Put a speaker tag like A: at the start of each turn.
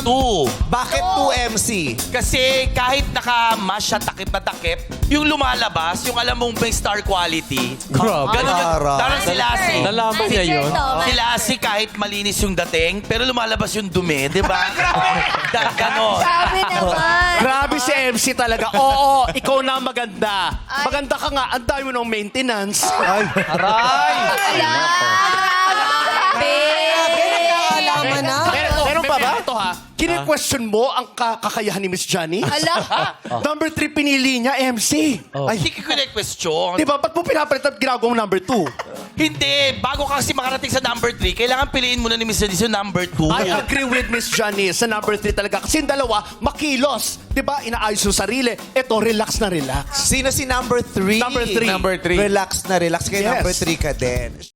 A: Two.
B: Bakit 2MC?
A: Kasi kahit naka-mash siya takip na takip, yung lumalabas, yung alam mong may star quality.
C: Grabe.
A: Ganun yun.
B: Aral.
A: Parang si Lassie.
C: Nalaman niya yun.
A: Si Lassie kahit malinis yung dating, pero lumalabas yung dumi, di ba? Ganon.
D: Sabi naman.
E: Grabe si MC talaga. Oo, ikaw na ang maganda. Maganda ka nga, ang dami mo ng maintenance.
B: Ay,
C: Aray!
D: Grabe.
B: alaman na.
E: Meron pa ba? Ito ha, kine-question mo ang kakayahan ni Miss Johnny?
D: Ala.
E: Number 3 pinili niya, MC.
A: Ay, hindi ko na-question.
E: Di ba? Ba't mo pinapalit at ginagawang number 2?
A: Hindi. Bago ka kasi makarating sa number 3, kailangan piliin muna ni Miss Denise yung number 2.
E: I agree with Miss Johnny sa number 3 talaga. Kasi yung dalawa, makilos. Di ba? Inaayos yung sarili. Ito, relax na relax.
B: Sino si number 3?
E: Number three.
C: Number three.
B: Relax na relax. Kaya
E: Yes.
B: number 3 ka din.